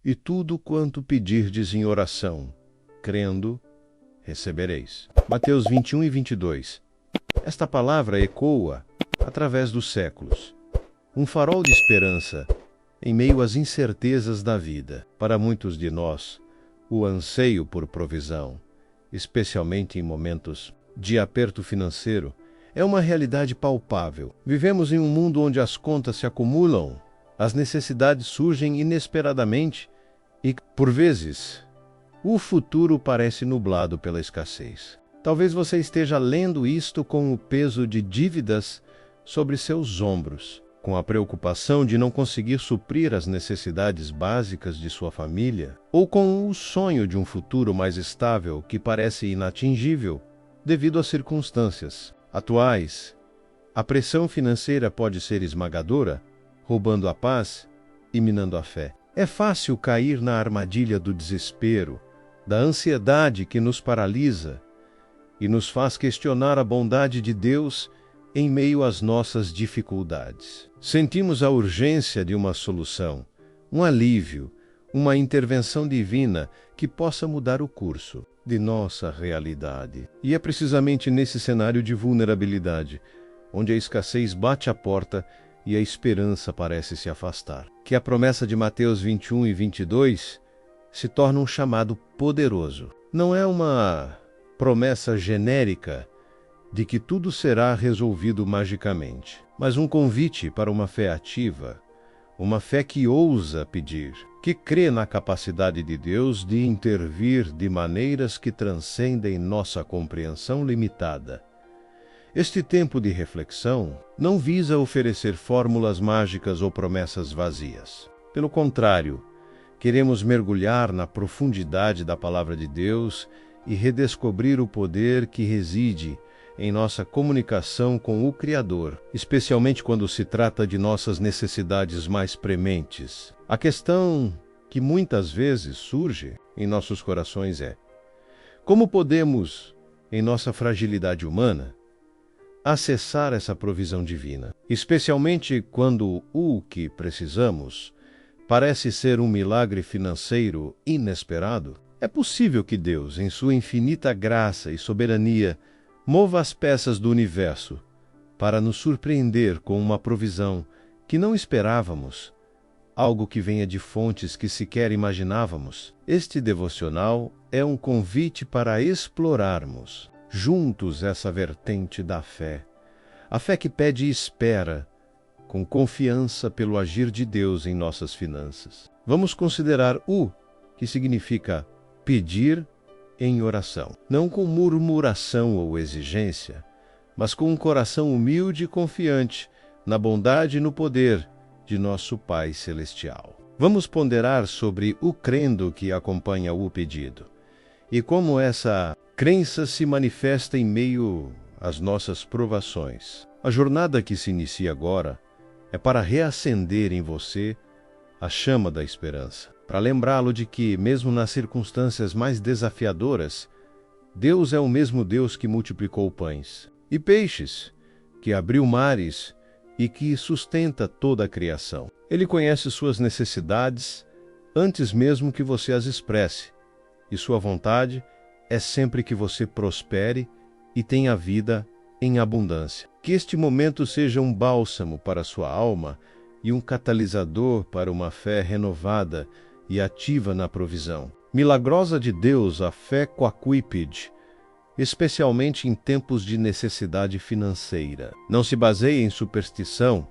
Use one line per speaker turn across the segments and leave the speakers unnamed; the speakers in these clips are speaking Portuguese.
E tudo quanto pedirdes em oração, crendo, recebereis. Mateus 21 e 22. Esta palavra ecoa através dos séculos. Um farol de esperança em meio às incertezas da vida. Para muitos de nós, o anseio por provisão, especialmente em momentos de aperto financeiro, é uma realidade palpável. Vivemos em um mundo onde as contas se acumulam, as necessidades surgem inesperadamente e, por vezes, o futuro parece nublado pela escassez. Talvez você esteja lendo isto com o peso de dívidas sobre seus ombros, com a preocupação de não conseguir suprir as necessidades básicas de sua família, ou com o sonho de um futuro mais estável que parece inatingível devido às circunstâncias atuais. A pressão financeira pode ser esmagadora, roubando a paz e minando a fé. É fácil cair na armadilha do desespero, da ansiedade que nos paralisa e nos faz questionar a bondade de Deus em meio às nossas dificuldades. Sentimos a urgência de uma solução, um alívio, uma intervenção divina que possa mudar o curso de nossa realidade. E é precisamente nesse cenário de vulnerabilidade, onde a escassez bate à porta e a esperança parece se afastar, que a promessa de Mateus 21 e 22 se torna um chamado poderoso. Não é uma promessa genérica de que tudo será resolvido magicamente, mas um convite para uma fé ativa, uma fé que ousa pedir, que crê na capacidade de Deus de intervir de maneiras que transcendem nossa compreensão limitada. Este tempo de reflexão não visa oferecer fórmulas mágicas ou promessas vazias. Pelo contrário, queremos mergulhar na profundidade da Palavra de Deus e redescobrir o poder que reside em nossa comunicação com o Criador, especialmente quando se trata de nossas necessidades mais prementes. A questão que muitas vezes surge em nossos corações é: como podemos, em nossa fragilidade humana, acessar essa provisão divina, especialmente quando o que precisamos parece ser um milagre financeiro inesperado? É possível que Deus, em sua infinita graça e soberania, mova as peças do universo para nos surpreender com uma provisão que não esperávamos, algo que venha de fontes que sequer imaginávamos. Este devocional é um convite para explorarmos juntos essa vertente da fé, a fé que pede e espera, com confiança pelo agir de Deus em nossas finanças. Vamos considerar o que significa pedir em oração, não com murmuração ou exigência, mas com um coração humilde e confiante na bondade e no poder de nosso Pai Celestial. Vamos ponderar sobre o crendo que acompanha o pedido e como essa crença se manifesta em meio às nossas provações. A jornada que se inicia agora é para reacender em você a chama da esperança, para lembrá-lo de que, mesmo nas circunstâncias mais desafiadoras, Deus é o mesmo Deus que multiplicou pães e peixes, que abriu mares e que sustenta toda a criação. Ele conhece suas necessidades antes mesmo que você as expresse, e sua vontade é sempre que você prospere e tenha vida em abundância. Que este momento seja um bálsamo para a sua alma e um catalisador para uma fé renovada e ativa na provisão. Milagrosa de Deus, a fé quaquípede, especialmente em tempos de necessidade financeira. Não se baseia em superstição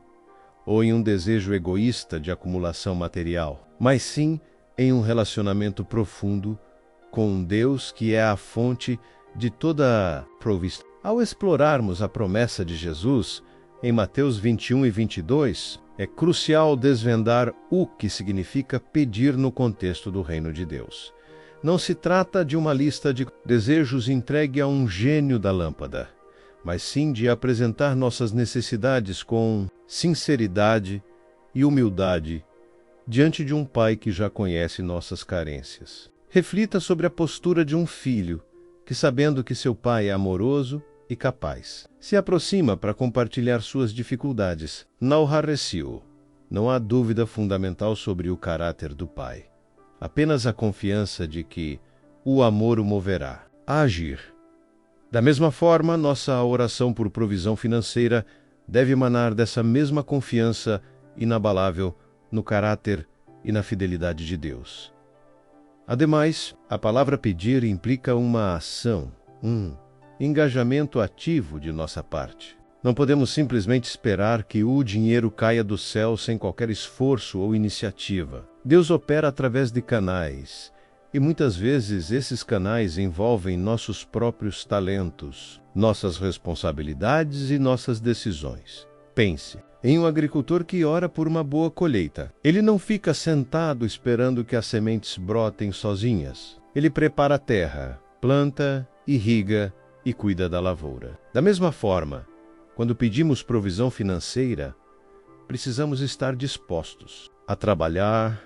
ou em um desejo egoísta de acumulação material, mas sim em um relacionamento profundo com um Deus que é a fonte de toda a provista. Ao explorarmos a promessa de Jesus em Mateus 21 e 22, é crucial desvendar o que significa pedir no contexto do reino de Deus. Não se trata de uma lista de desejos entregue a um gênio da lâmpada, mas sim de apresentar nossas necessidades com sinceridade e humildade diante de um Pai que já conhece nossas carências. Reflita sobre a postura de um filho que, sabendo que seu pai é amoroso e capaz, se aproxima para compartilhar suas dificuldades. Não há dúvida fundamental sobre o caráter do pai. apenas a confiança de que o amor o moverá a agir. Da mesma forma, nossa oração por provisão financeira deve emanar dessa mesma confiança inabalável no caráter e na fidelidade de Deus. Ademais, a palavra pedir implica uma ação, um engajamento ativo de nossa parte. Não podemos simplesmente esperar que o dinheiro caia do céu sem qualquer esforço ou iniciativa. Deus opera através de canais, e muitas vezes esses canais envolvem nossos próprios talentos, nossas responsabilidades e nossas decisões. Pense em um agricultor que ora por uma boa colheita. Ele não fica sentado esperando que as sementes brotem sozinhas. Ele prepara a terra, planta, irriga e cuida da lavoura. Da mesma forma, quando pedimos provisão financeira, precisamos estar dispostos a trabalhar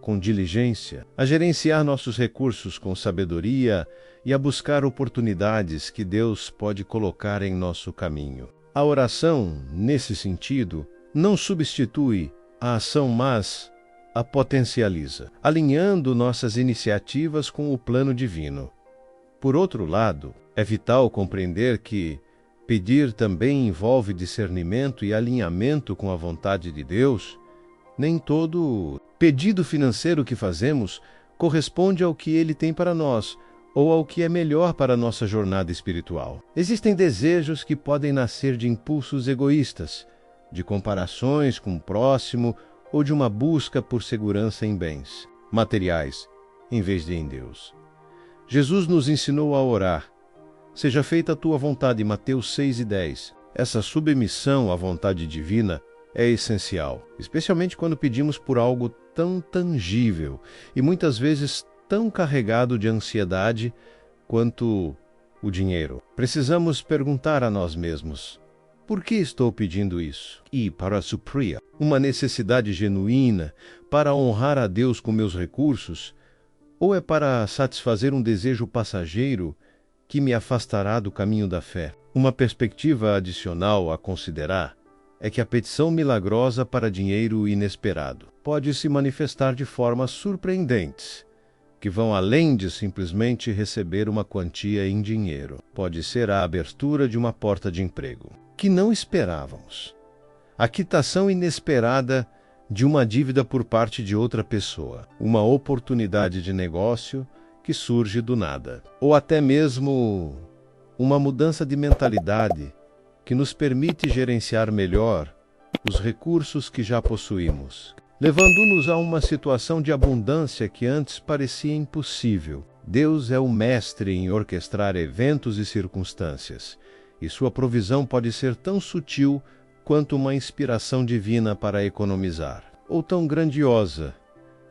com diligência, a gerenciar nossos recursos com sabedoria e a buscar oportunidades que Deus pode colocar em nosso caminho. A oração, nesse sentido, não substitui a ação, mas a potencializa, alinhando nossas iniciativas com o plano divino. Por outro lado, é vital compreender que pedir também envolve discernimento e alinhamento com a vontade de Deus. Nem todo pedido financeiro que fazemos corresponde ao que Ele tem para nós ou ao que é melhor para a nossa jornada espiritual. Existem desejos que podem nascer de impulsos egoístas, de comparações com o próximo ou de uma busca por segurança em bens materiais, em vez de em Deus. Jesus nos ensinou a orar: seja feita a tua vontade, Mateus 6:10. Essa submissão à vontade divina é essencial, especialmente quando pedimos por algo tão tangível e muitas vezes tão carregado de ansiedade quanto o dinheiro. Precisamos perguntar a nós mesmos: por que estou pedindo isso? E para suprir uma necessidade genuína, para honrar a Deus com meus recursos, ou é para satisfazer um desejo passageiro que me afastará do caminho da fé? Uma perspectiva adicional a considerar é que a petição milagrosa para dinheiro inesperado pode se manifestar de formas surpreendentes, que vão além de simplesmente receber uma quantia em dinheiro. Pode ser a abertura de uma porta de emprego que não esperávamos, a quitação inesperada de uma dívida por parte de outra pessoa, uma oportunidade de negócio que surge do nada, ou até mesmo uma mudança de mentalidade que nos permite gerenciar melhor os recursos que já possuímos, levando-nos a uma situação de abundância que antes parecia impossível. Deus é o mestre em orquestrar eventos e circunstâncias, e sua provisão pode ser tão sutil quanto uma inspiração divina para economizar, ou tão grandiosa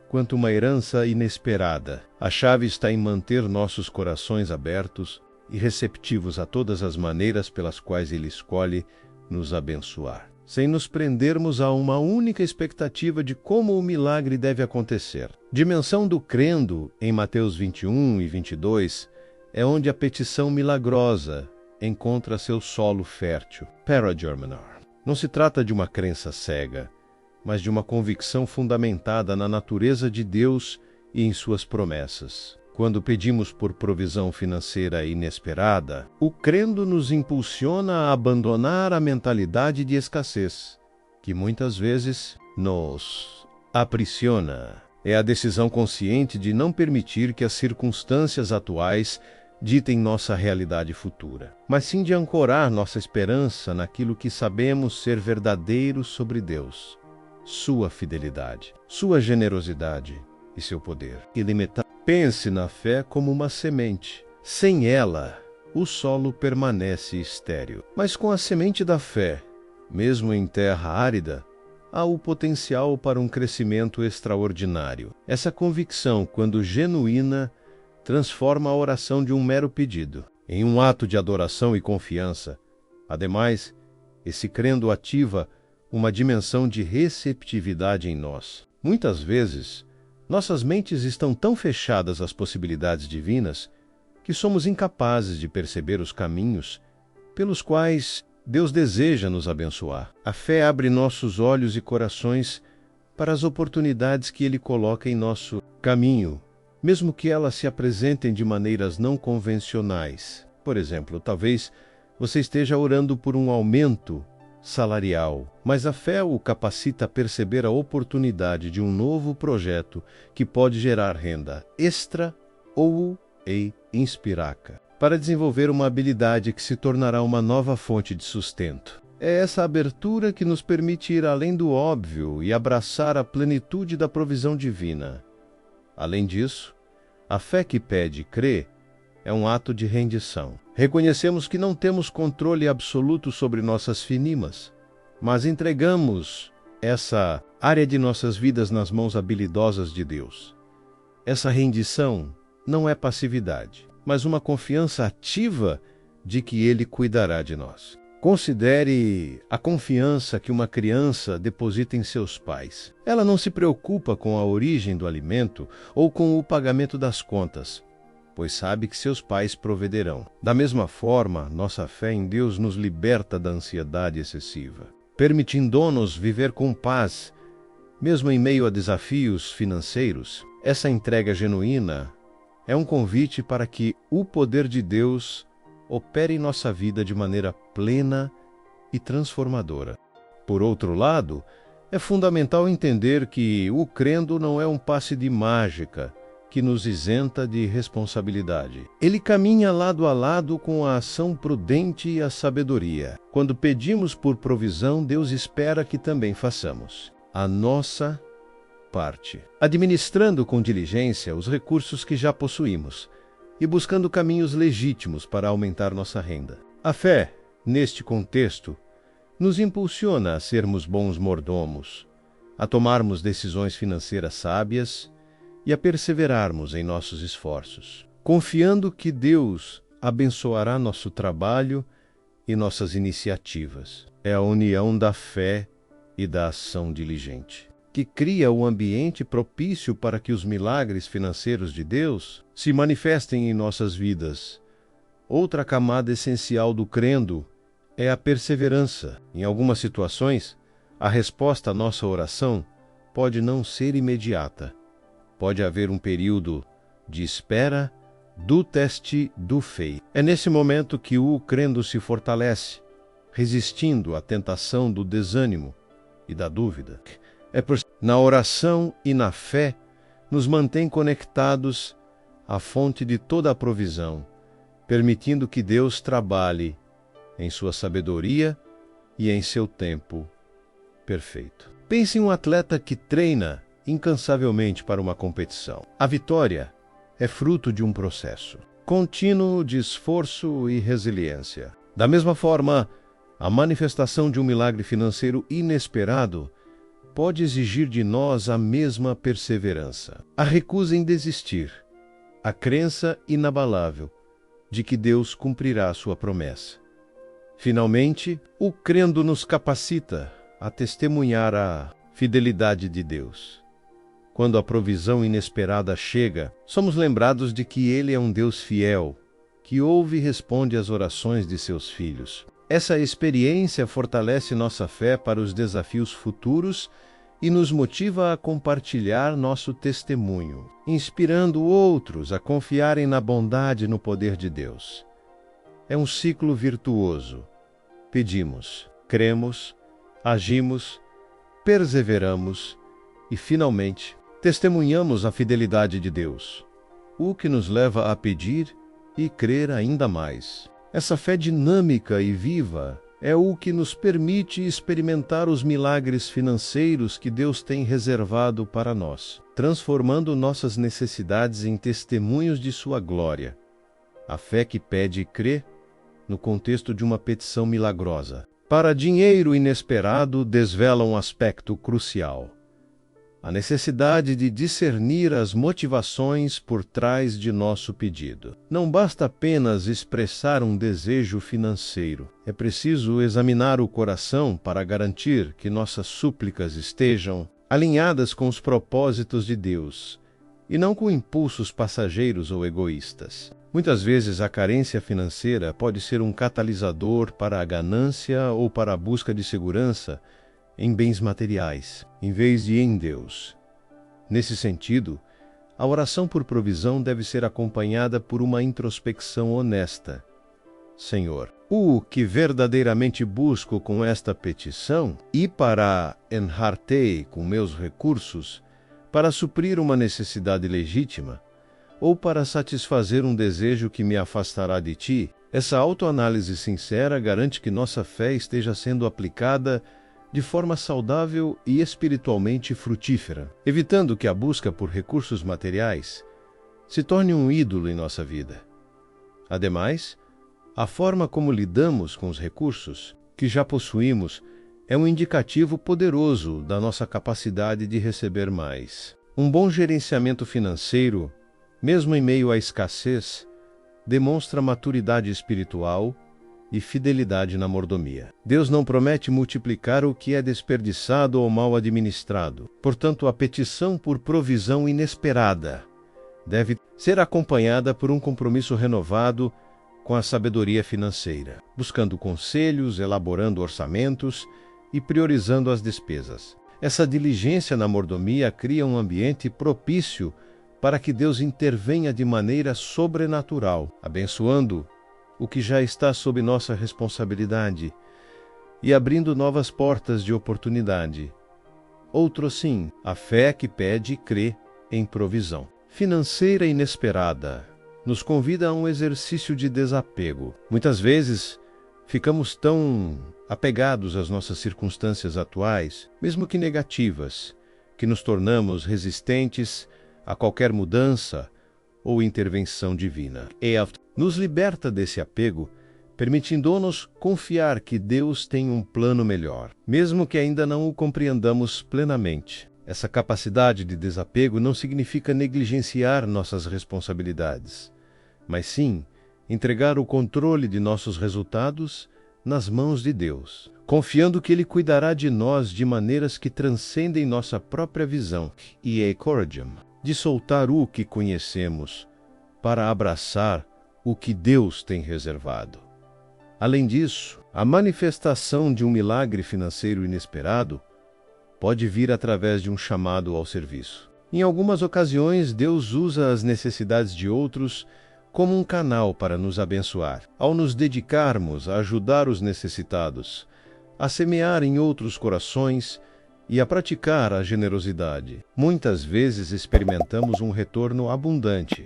quanto uma herança inesperada. A chave está em manter nossos corações abertos e receptivos a todas as maneiras pelas quais Ele escolhe nos abençoar, sem nos prendermos a uma única expectativa de como o milagre deve acontecer. Dimensão do crendo, em Mateus 21 e 22, é onde a petição milagrosa encontra seu solo fértil. Paragermanar. Não se trata de uma crença cega, mas de uma convicção fundamentada na natureza de Deus e em suas promessas. Quando pedimos por provisão financeira inesperada, o crendo nos impulsiona a abandonar a mentalidade de escassez, que muitas vezes nos aprisiona. É a decisão consciente de não permitir que as circunstâncias atuais ditem nossa realidade futura, mas sim de ancorar nossa esperança naquilo que sabemos ser verdadeiro sobre Deus, sua fidelidade, sua generosidade e seu poder ilimitado. Pense na fé como uma semente. Sem ela, o solo permanece estéril. Mas com a semente da fé, mesmo em terra árida, há o potencial para um crescimento extraordinário. Essa convicção, quando genuína, transforma a oração de um mero pedido em um ato de adoração e confiança. Ademais, esse crendo ativa uma dimensão de receptividade em nós. Muitas vezes, nossas mentes estão tão fechadas às possibilidades divinas que somos incapazes de perceber os caminhos pelos quais Deus deseja nos abençoar. A fé abre nossos olhos e corações para as oportunidades que Ele coloca em nosso caminho, mesmo que elas se apresentem de maneiras não convencionais. Por exemplo, talvez você esteja orando por um aumento salarial, mas a fé o capacita a perceber a oportunidade de um novo projeto que pode gerar renda extra ou inspiraca, para desenvolver uma habilidade que se tornará uma nova fonte de sustento. É essa abertura que nos permite ir além do óbvio e abraçar a plenitude da provisão divina. Além disso, a fé que pede e crê é um ato de rendição. Reconhecemos que não temos controle absoluto sobre nossas finimas, mas entregamos essa área de nossas vidas nas mãos habilidosas de Deus. Essa rendição não é passividade, mas uma confiança ativa de que Ele cuidará de nós. Considere a confiança que uma criança deposita em seus pais. Ela não se preocupa com a origem do alimento ou com o pagamento das contas, pois sabe que seus pais proverão. Da mesma forma, nossa fé em Deus nos liberta da ansiedade excessiva, permitindo-nos viver com paz, mesmo em meio a desafios financeiros. Essa entrega genuína é um convite para que o poder de Deus opere em nossa vida de maneira plena e transformadora. Por outro lado, é fundamental entender que o crendo não é um passe de mágica que nos isenta de responsabilidade. Ele caminha lado a lado com a ação prudente e a sabedoria. Quando pedimos por provisão, Deus espera que também façamos a nossa parte, administrando com diligência os recursos que já possuímos e buscando caminhos legítimos para aumentar nossa renda. A fé, neste contexto, nos impulsiona a sermos bons mordomos, a tomarmos decisões financeiras sábias e a perseverarmos em nossos esforços, confiando que Deus abençoará nosso trabalho e nossas iniciativas. É a união da fé e da ação diligente que cria o ambiente propício para que os milagres financeiros de Deus se manifestem em nossas vidas. Outra camada essencial do crendo é a perseverança. Em algumas situações, a resposta à nossa oração pode não ser imediata. Pode haver um período de espera do teste do fé. É nesse momento que o crendo se fortalece, resistindo à tentação do desânimo e da dúvida. Na oração e na fé, nos mantém conectados à fonte de toda a provisão, permitindo que Deus trabalhe em sua sabedoria e em seu tempo perfeito. Pense em um atleta que treina incansavelmente para uma competição. A vitória é fruto de um processo contínuo de esforço e resiliência. Da mesma forma, a manifestação de um milagre financeiro inesperado pode exigir de nós a mesma perseverança, a recusa em desistir, a crença inabalável de que Deus cumprirá a sua promessa. Finalmente, o crendo nos capacita a testemunhar a fidelidade de Deus. Quando a provisão inesperada chega, somos lembrados de que Ele é um Deus fiel, que ouve e responde às orações de seus filhos. Essa experiência fortalece nossa fé para os desafios futuros e nos motiva a compartilhar nosso testemunho, inspirando outros a confiarem na bondade e no poder de Deus. É um ciclo virtuoso. Pedimos, cremos, agimos, perseveramos e, finalmente, testemunhamos a fidelidade de Deus, o que nos leva a pedir e crer ainda mais. Essa fé dinâmica e viva é o que nos permite experimentar os milagres financeiros que Deus tem reservado para nós, transformando nossas necessidades em testemunhos de sua glória. A fé que pede e crê no contexto de uma petição milagrosa. Para dinheiro inesperado, desvela um aspecto crucial: a necessidade de discernir as motivações por trás de nosso pedido. Não basta apenas expressar um desejo financeiro. É preciso examinar o coração para garantir que nossas súplicas estejam alinhadas com os propósitos de Deus e não com impulsos passageiros ou egoístas. Muitas vezes a carência financeira pode ser um catalisador para a ganância ou para a busca de segurança em bens materiais, em vez de em Deus. Nesse sentido, a oração por provisão deve ser acompanhada por uma introspecção honesta. Senhor, o que verdadeiramente busco com esta petição e para enhartei com meus recursos, para suprir uma necessidade legítima, ou para satisfazer um desejo que me afastará de ti? Essa autoanálise sincera garante que nossa fé esteja sendo aplicada de forma saudável e espiritualmente frutífera, evitando que a busca por recursos materiais se torne um ídolo em nossa vida. Ademais, a forma como lidamos com os recursos que já possuímos é um indicativo poderoso da nossa capacidade de receber mais. Um bom gerenciamento financeiro, mesmo em meio à escassez, demonstra maturidade espiritual e fidelidade na mordomia. Deus não promete multiplicar o que é desperdiçado ou mal administrado. Portanto, a petição por provisão inesperada deve ser acompanhada por um compromisso renovado com a sabedoria financeira, buscando conselhos, elaborando orçamentos e priorizando as despesas. Essa diligência na mordomia cria um ambiente propício para que Deus intervenha de maneira sobrenatural, abençoando o que já está sob nossa responsabilidade e abrindo novas portas de oportunidade. Outro sim, a fé que pede e crê em provisão financeira inesperada nos convida a um exercício de desapego. Muitas vezes, ficamos tão apegados às nossas circunstâncias atuais, mesmo que negativas, que nos tornamos resistentes a qualquer mudança ou intervenção divina. Nos liberta desse apego, permitindo-nos confiar que Deus tem um plano melhor, mesmo que ainda não o compreendamos plenamente. Essa capacidade de desapego não significa negligenciar nossas responsabilidades, mas sim entregar o controle de nossos resultados nas mãos de Deus, confiando que Ele cuidará de nós de maneiras que transcendem nossa própria visão e encorajam de soltar o que conhecemos para abraçar o que Deus tem reservado. Além disso, a manifestação de um milagre financeiro inesperado pode vir através de um chamado ao serviço. Em algumas ocasiões, Deus usa as necessidades de outros como um canal para nos abençoar. Ao nos dedicarmos a ajudar os necessitados, a semear em outros corações e a praticar a generosidade, muitas vezes experimentamos um retorno abundante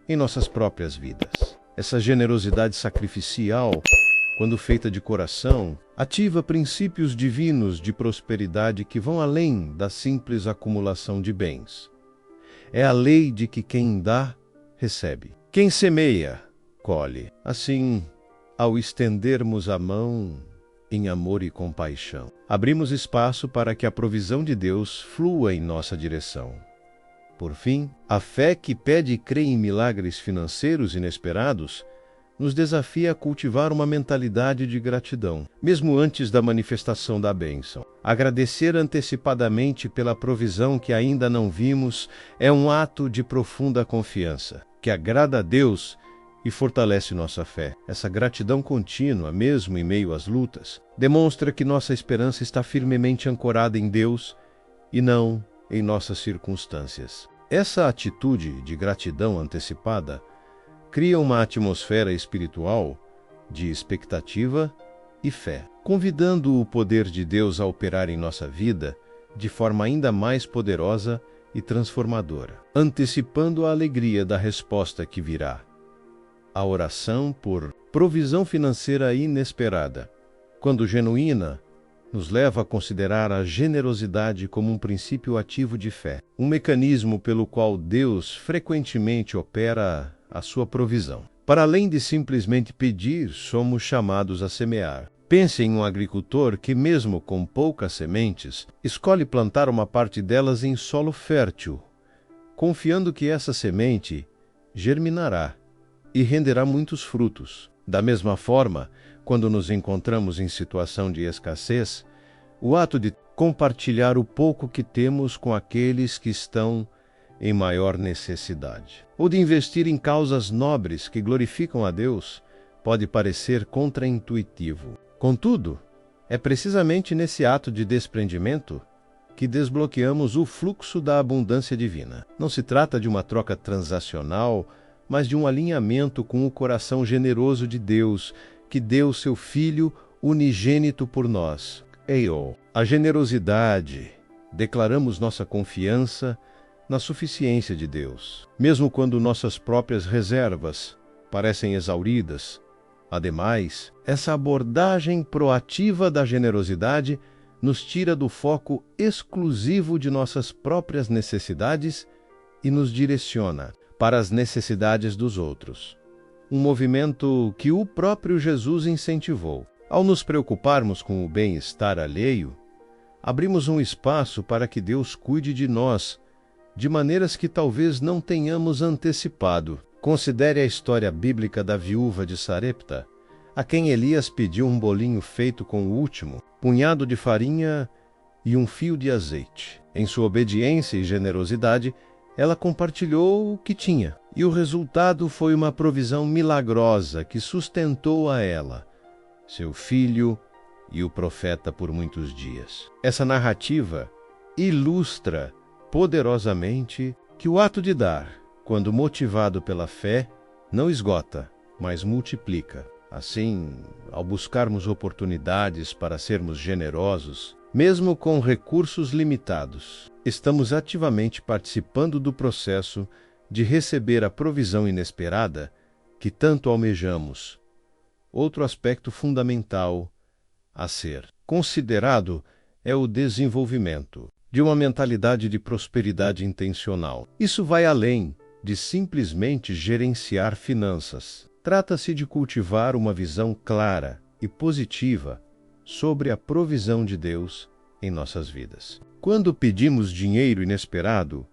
em nossas próprias vidas. Essa generosidade sacrificial, quando feita de coração, ativa princípios divinos de prosperidade que vão além da simples acumulação de bens. É a lei de que quem dá, recebe. Quem semeia, colhe. Assim, ao estendermos a mão em amor e compaixão, abrimos espaço para que a provisão de Deus flua em nossa direção. Por fim, a fé que pede e crê em milagres financeiros inesperados nos desafia a cultivar uma mentalidade de gratidão, mesmo antes da manifestação da bênção. Agradecer antecipadamente pela provisão que ainda não vimos é um ato de profunda confiança, que agrada a Deus e fortalece nossa fé. Essa gratidão contínua, mesmo em meio às lutas, demonstra que nossa esperança está firmemente ancorada em Deus e não em nossas circunstâncias. Essa atitude de gratidão antecipada cria uma atmosfera espiritual de expectativa e fé, convidando o poder de Deus a operar em nossa vida de forma ainda mais poderosa e transformadora, antecipando a alegria da resposta que virá. A oração por provisão financeira inesperada, quando genuína, nos leva a considerar a generosidade como um princípio ativo de fé, um mecanismo pelo qual Deus frequentemente opera a sua provisão. Para além de simplesmente pedir, somos chamados a semear. Pense em um agricultor que, mesmo com poucas sementes, escolhe plantar uma parte delas em solo fértil, confiando que essa semente germinará e renderá muitos frutos. Da mesma forma, quando nos encontramos em situação de escassez, o ato de compartilhar o pouco que temos com aqueles que estão em maior necessidade, ou de investir em causas nobres que glorificam a Deus, pode parecer contraintuitivo. Contudo, É precisamente nesse ato de desprendimento que desbloqueamos o fluxo da abundância divina. Não se trata de uma troca transacional, mas de um alinhamento com o coração generoso de Deus, que deu seu Filho unigênito por nós. A generosidade. Declaramos nossa confiança na suficiência de Deus, mesmo quando nossas próprias reservas parecem exauridas. Ademais, essa abordagem proativa da generosidade nos tira do foco exclusivo de nossas próprias necessidades e nos direciona para as necessidades dos outros. Um movimento que o próprio Jesus incentivou. Ao nos preocuparmos com o bem-estar alheio, abrimos um espaço para que Deus cuide de nós, de maneiras que talvez não tenhamos antecipado. Considere a história bíblica da viúva de Sarepta, a quem Elias pediu um bolinho feito com o último punhado de farinha e um fio de azeite. Em sua obediência e generosidade, ela compartilhou o que tinha, e o resultado foi uma provisão milagrosa que sustentou a ela, seu filho e o profeta por muitos dias. Essa narrativa ilustra poderosamente que o ato de dar, quando motivado pela fé, não esgota, mas multiplica. Assim, ao buscarmos oportunidades para sermos generosos, mesmo com recursos limitados, estamos ativamente participando do processo de receber a provisão inesperada que tanto almejamos. Outro aspecto fundamental a ser considerado é o desenvolvimento de uma mentalidade de prosperidade intencional. Isso vai além de simplesmente gerenciar finanças. Trata-se de cultivar uma visão clara e positiva sobre a provisão de Deus em nossas vidas. Quando pedimos dinheiro inesperado,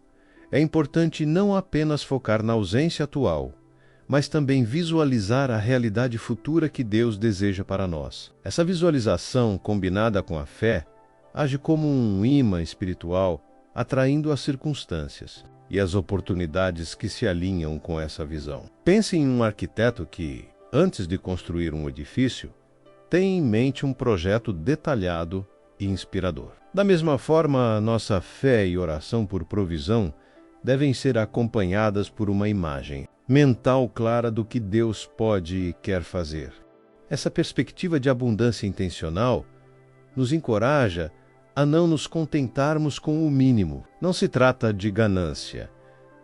é importante não apenas focar na ausência atual, mas também visualizar a realidade futura que Deus deseja para nós. Essa visualização, combinada com a fé, age como um imã espiritual, atraindo as circunstâncias e as oportunidades que se alinham com essa visão. Pense em um arquiteto que, antes de construir um edifício, tem em mente um projeto detalhado e inspirador. Da mesma forma, nossa fé e oração por provisão devem ser acompanhadas por uma imagem mental clara do que Deus pode e quer fazer. Essa perspectiva de abundância intencional nos encoraja a não nos contentarmos com o mínimo. Não se trata de ganância,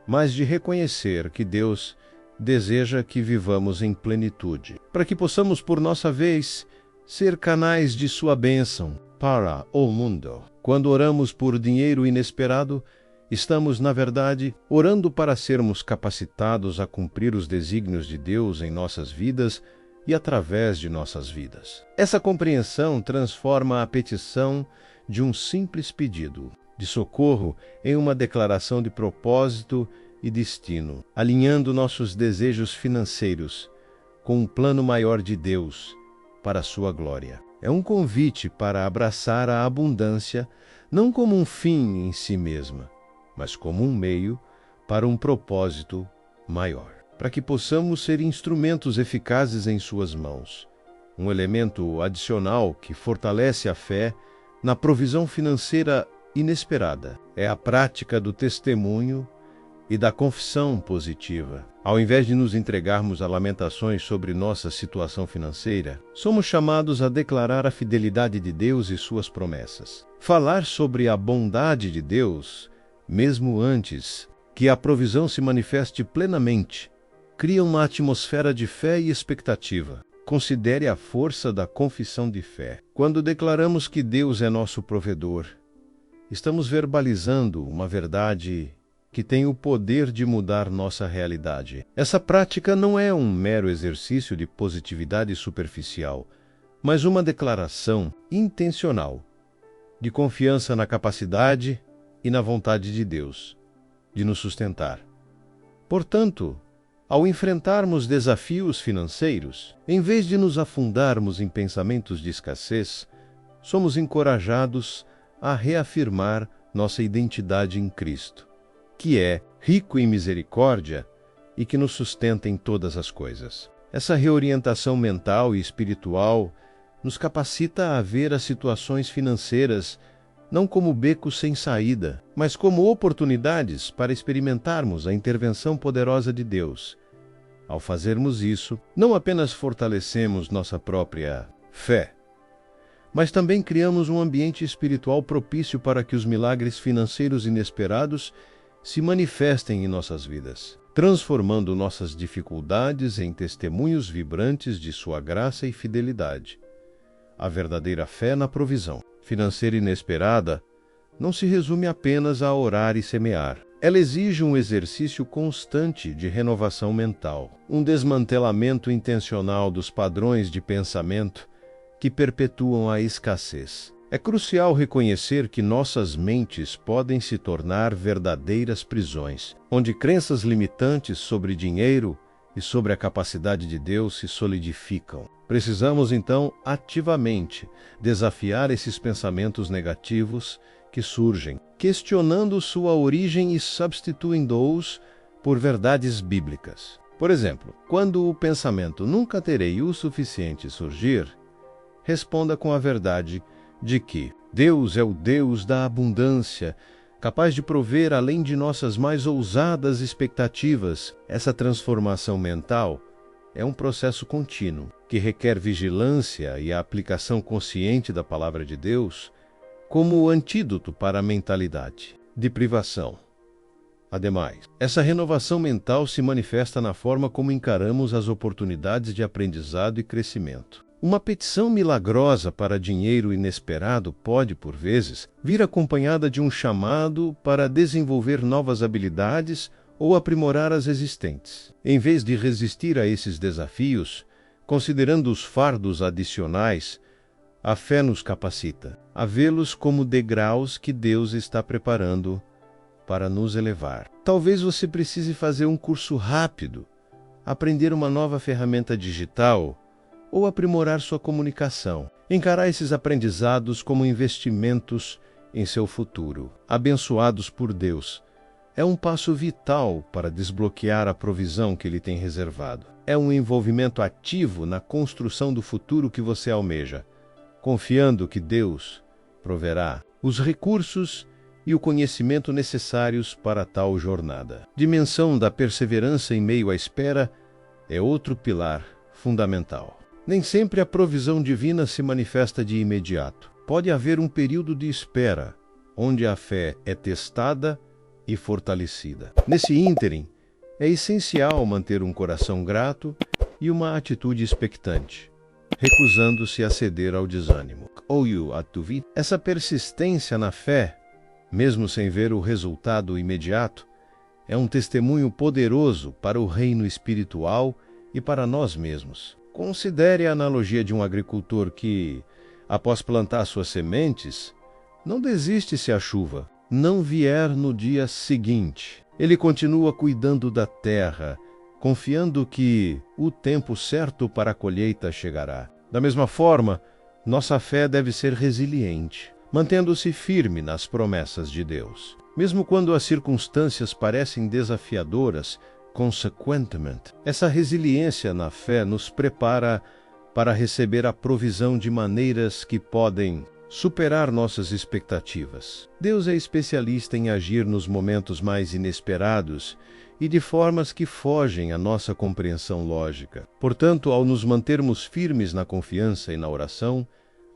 mas de reconhecer que Deus deseja que vivamos em plenitude, para que possamos, por nossa vez, ser canais de sua bênção para o mundo. Quando oramos por dinheiro inesperado, estamos, na verdade, orando para sermos capacitados a cumprir os desígnios de Deus em nossas vidas e através de nossas vidas. Essa compreensão transforma a petição de um simples pedido de socorro em uma declaração de propósito e destino, alinhando nossos desejos financeiros com um plano maior de Deus para a sua glória. É um convite para abraçar a abundância não como um fim em si mesma, mas como um meio para um propósito maior, para que possamos ser instrumentos eficazes em suas mãos. Um elemento adicional que fortalece a fé na provisão financeira inesperada é a prática do testemunho e da confissão positiva. Ao invés de nos entregarmos a lamentações sobre nossa situação financeira, somos chamados a declarar a fidelidade de Deus e suas promessas. Falar sobre a bondade de Deus, mesmo antes que a provisão se manifeste plenamente, cria uma atmosfera de fé e expectativa. Considere a força da confissão de fé. Quando declaramos que Deus é nosso provedor, estamos verbalizando uma verdade que tem o poder de mudar nossa realidade. Essa prática não é um mero exercício de positividade superficial, mas uma declaração intencional de confiança na capacidade e na vontade de Deus de nos sustentar. Portanto, ao enfrentarmos desafios financeiros, em vez de nos afundarmos em pensamentos de escassez, somos encorajados a reafirmar nossa identidade em Cristo, que é rico em misericórdia e que nos sustenta em todas as coisas. Essa reorientação mental e espiritual nos capacita a ver as situações financeiras não como becos sem saída, mas como oportunidades para experimentarmos a intervenção poderosa de Deus. Ao fazermos isso, não apenas fortalecemos nossa própria fé, mas também criamos um ambiente espiritual propício para que os milagres financeiros inesperados se manifestem em nossas vidas, transformando nossas dificuldades em testemunhos vibrantes de sua graça e fidelidade. A verdadeira fé na provisão financeira inesperada não se resume apenas a orar e semear. Ela exige um exercício constante de renovação mental, um desmantelamento intencional dos padrões de pensamento que perpetuam a escassez. É crucial reconhecer que nossas mentes podem se tornar verdadeiras prisões, onde crenças limitantes sobre dinheiro e sobre a capacidade de Deus se solidificam. Precisamos, então, ativamente desafiar esses pensamentos negativos que surgem, questionando sua origem e substituindo-os por verdades bíblicas. Por exemplo, quando o pensamento "nunca terei o suficiente" surgir, responda com a verdade de que Deus é o Deus da abundância, capaz de prover além de nossas mais ousadas expectativas. Essa transformação mental é um processo contínuo, que requer vigilância e a aplicação consciente da Palavra de Deus como antídoto para a mentalidade de privação. Ademais, essa renovação mental se manifesta na forma como encaramos as oportunidades de aprendizado e crescimento. Uma petição milagrosa para dinheiro inesperado pode, por vezes, vir acompanhada de um chamado para desenvolver novas habilidades ou aprimorar as existentes. Em vez de resistir a esses desafios, considerando os fardos adicionais, a fé nos capacita a vê-los como degraus que Deus está preparando para nos elevar. Talvez você precise fazer um curso rápido, aprender uma nova ferramenta digital ou aprimorar sua comunicação. Encarar esses aprendizados como investimentos em seu futuro, abençoados por Deus, é um passo vital para desbloquear a provisão que Ele tem reservado. É um envolvimento ativo na construção do futuro que você almeja, confiando que Deus proverá os recursos e o conhecimento necessários para tal jornada. Dimensão da perseverança em meio à espera é outro pilar fundamental. Nem sempre a provisão divina se manifesta de imediato. Pode haver um período de espera, onde a fé é testada e fortalecida. Nesse ínterim, é essencial manter um coração grato e uma atitude expectante, recusando-se a ceder ao desânimo. Essa persistência na fé, mesmo sem ver o resultado imediato, é um testemunho poderoso para o reino espiritual e para nós mesmos. Considere a analogia de um agricultor que, após plantar suas sementes, não desiste se a chuva não vier no dia seguinte. Ele continua cuidando da terra, confiando que o tempo certo para a colheita chegará. Da mesma forma, nossa fé deve ser resiliente, mantendo-se firme nas promessas de Deus. Mesmo quando as circunstâncias parecem desafiadoras, consequentemente, essa resiliência na fé nos prepara para receber a provisão de maneiras que podem superar nossas expectativas. Deus é especialista em agir nos momentos mais inesperados e de formas que fogem à nossa compreensão lógica. Portanto, ao nos mantermos firmes na confiança e na oração,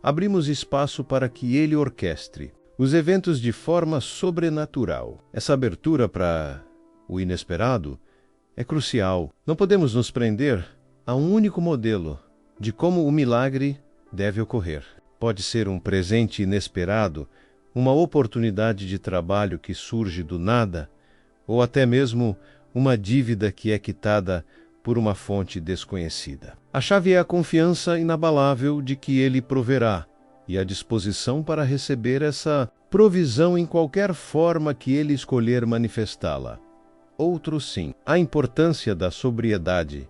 abrimos espaço para que Ele orquestre os eventos de forma sobrenatural. Essa abertura para o inesperado é crucial. Não podemos nos prender a um único modelo de como o milagre deve ocorrer. Pode ser um presente inesperado, uma oportunidade de trabalho que surge do nada, ou até mesmo uma dívida que é quitada por uma fonte desconhecida. A chave é a confiança inabalável de que Ele proverá e a disposição para receber essa provisão em qualquer forma que Ele escolher manifestá-la. Outro sim, a importância da sobriedade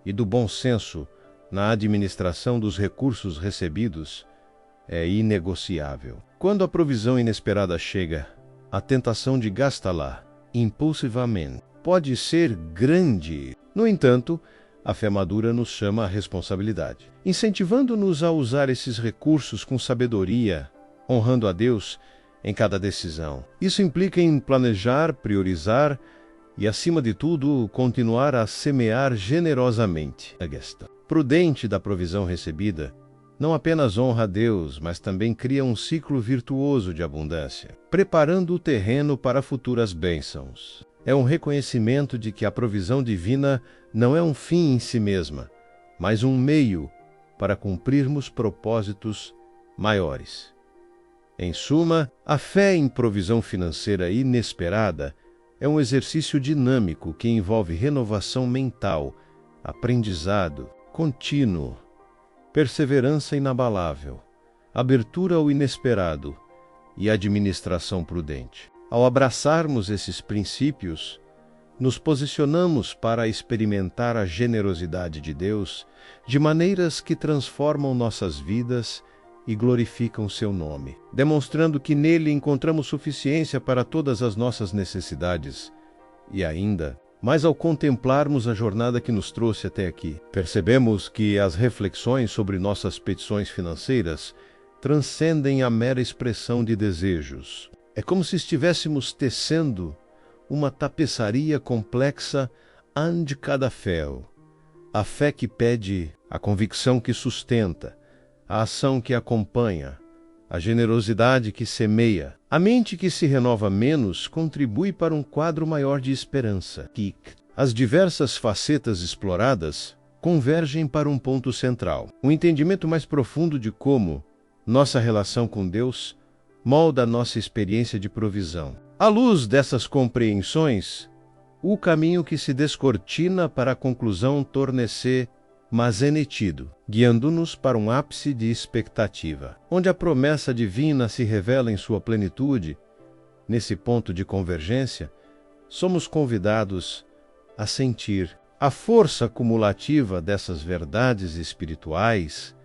e do bom senso na administração dos recursos recebidos é inegociável. Quando a provisão inesperada chega, a tentação de gastá-la impulsivamente pode ser grande. No entanto, A fé madura nos chama à responsabilidade, incentivando-nos a usar esses recursos com sabedoria, honrando a Deus em cada decisão. Isso implica em planejar, priorizar e, acima de tudo, continuar a semear generosamente. Prudente da provisão recebida, não apenas honra a Deus, mas também cria um ciclo virtuoso de abundância, preparando o terreno para futuras bênçãos. É um reconhecimento de que a provisão divina não é um fim em si mesma, mas um meio para cumprirmos propósitos maiores. Em suma, a fé em provisão financeira inesperada é um exercício dinâmico que envolve renovação mental, aprendizado contínuo, perseverança inabalável, abertura ao inesperado e administração prudente. Ao abraçarmos esses princípios, nos posicionamos para experimentar a generosidade de Deus de maneiras que transformam nossas vidas e glorificam seu nome, demonstrando que nele encontramos suficiência para todas as nossas necessidades. E ainda, mas ao contemplarmos a jornada que nos trouxe até aqui, percebemos que as reflexões sobre nossas petições financeiras transcendem a mera expressão de desejos. É como se estivéssemos tecendo uma tapeçaria complexa ante cada fel. A fé que pede, a convicção que sustenta, a ação que acompanha, a generosidade que semeia. A mente que se renova menos contribui para um quadro maior de esperança. As diversas facetas exploradas convergem para um ponto central, um entendimento mais profundo de como nossa relação com Deus molda nossa experiência de provisão. À luz dessas compreensões, o caminho que se descortina para a conclusão torna-se mas é nítido, guiando-nos para um ápice de expectativa, onde a promessa divina se revela em sua plenitude. Nesse ponto de convergência, somos convidados a sentir a força cumulativa dessas verdades espirituais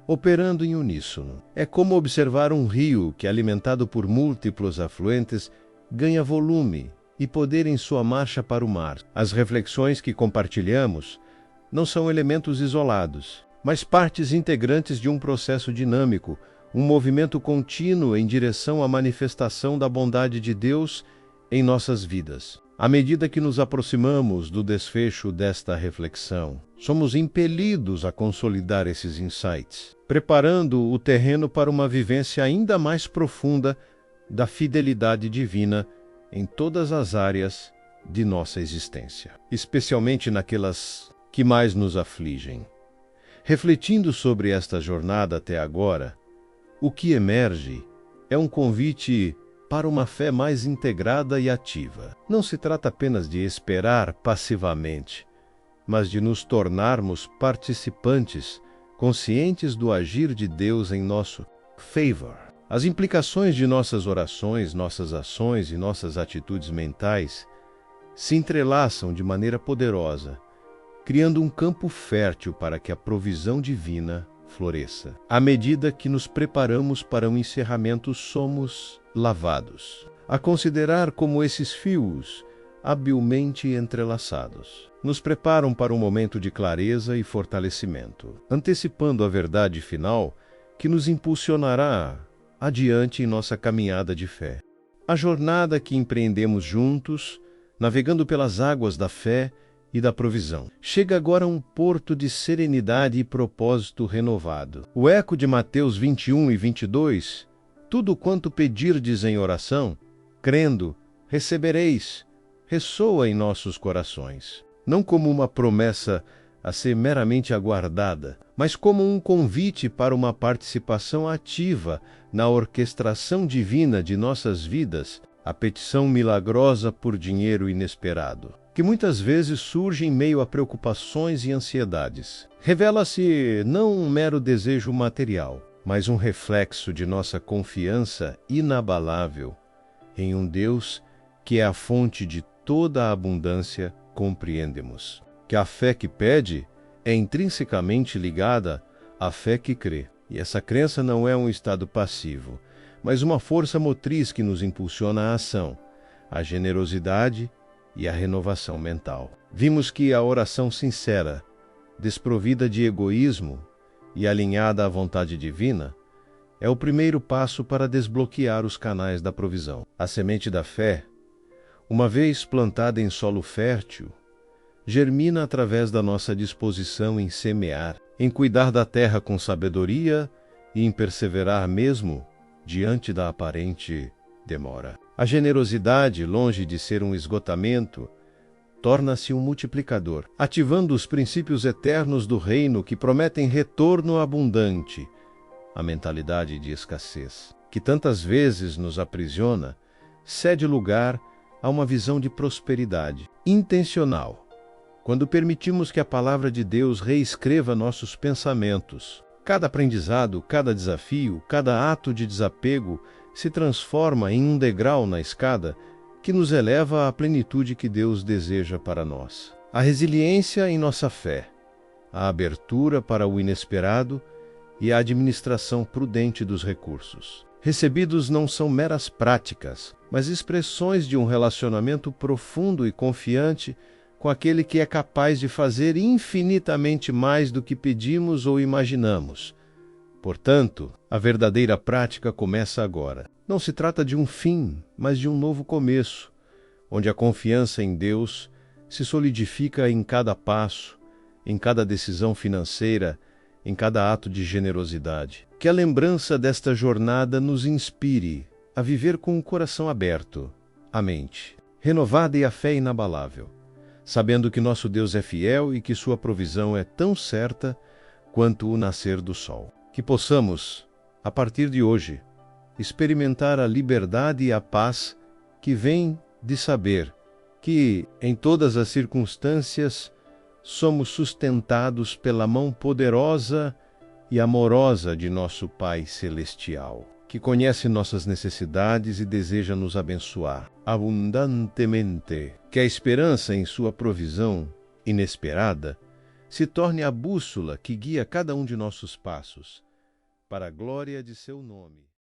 operando em uníssono. É como observar um rio que, alimentado por múltiplos afluentes, ganha volume e poder em sua marcha para o mar. As reflexões que compartilhamos não são elementos isolados, mas partes integrantes de um processo dinâmico, um movimento contínuo em direção à manifestação da bondade de Deus em nossas vidas. À medida que nos aproximamos do desfecho desta reflexão, somos impelidos a consolidar esses insights, preparando o terreno para uma vivência ainda mais profunda da fidelidade divina em todas as áreas de nossa existência, especialmente naquelas que mais nos afligem. Refletindo sobre esta jornada até agora, o que emerge é um convite para uma fé mais integrada e ativa. Não se trata apenas de esperar passivamente, mas de nos tornarmos participantes, conscientes do agir de Deus em nosso favor. As implicações de nossas orações, nossas ações e nossas atitudes mentais se entrelaçam de maneira poderosa, criando um campo fértil para que a provisão divina floresça. À medida que nos preparamos para um encerramento, somos lavados a considerar como esses fios, habilmente entrelaçados, nos preparam para um momento de clareza e fortalecimento, antecipando a verdade final que nos impulsionará adiante em nossa caminhada de fé. A jornada que empreendemos juntos, navegando pelas águas da fé e da provisão, chega agora a um porto de serenidade e propósito renovado. O eco de Mateus 21 e 22, tudo quanto pedirdes em oração, crendo, recebereis, ressoa em nossos corações, não como uma promessa a ser meramente aguardada, mas como um convite para uma participação ativa na orquestração divina de nossas vidas, a petição milagrosa por dinheiro inesperado, que muitas vezes surge em meio a preocupações e ansiedades. Revela-se não um mero desejo material, mas um reflexo de nossa confiança inabalável em um Deus que é a fonte de toda a abundância. Compreendemos que a fé que pede é intrinsecamente ligada à fé que crê. E essa crença não é um estado passivo, mas uma força motriz que nos impulsiona à ação, à generosidade e à renovação mental. Vimos que a oração sincera desprovida de egoísmo e alinhada à vontade divina, é o primeiro passo para desbloquear os canais da provisão. A semente da fé, uma vez plantada em solo fértil, germina através da nossa disposição em semear, em cuidar da terra com sabedoria e em perseverar mesmo diante da aparente demora. A generosidade, longe de ser um esgotamento, torna-se um multiplicador, ativando os princípios eternos do reino que prometem retorno abundante. A mentalidade de escassez, que tantas vezes nos aprisiona, cede lugar a uma visão de prosperidade intencional. Quando permitimos que a palavra de Deus reescreva nossos pensamentos, cada aprendizado, cada desafio, cada ato de desapego se transforma em um degrau na escada que nos eleva à plenitude que Deus deseja para nós. A resiliência em nossa fé, a abertura para o inesperado e a administração prudente dos recursos recebidos não são meras práticas, mas expressões de um relacionamento profundo e confiante com aquele que é capaz de fazer infinitamente mais do que pedimos ou imaginamos. Portanto, a verdadeira prática começa agora. Não se trata de um fim, mas de um novo começo, onde a confiança em Deus se solidifica em cada passo, em cada decisão financeira, em cada ato de generosidade. Que a lembrança desta jornada nos inspire a viver com o coração aberto, a mente renovada e a fé inabalável, sabendo que nosso Deus é fiel e que sua provisão é tão certa quanto o nascer do sol. Que possamos, a partir de hoje, experimentar a liberdade e a paz que vem de saber que, em todas as circunstâncias, somos sustentados pela mão poderosa e amorosa de nosso Pai Celestial, que conhece nossas necessidades e deseja nos abençoar abundantemente. Que a esperança em sua provisão inesperada se torne a bússola que guia cada um de nossos passos, para a glória de seu nome.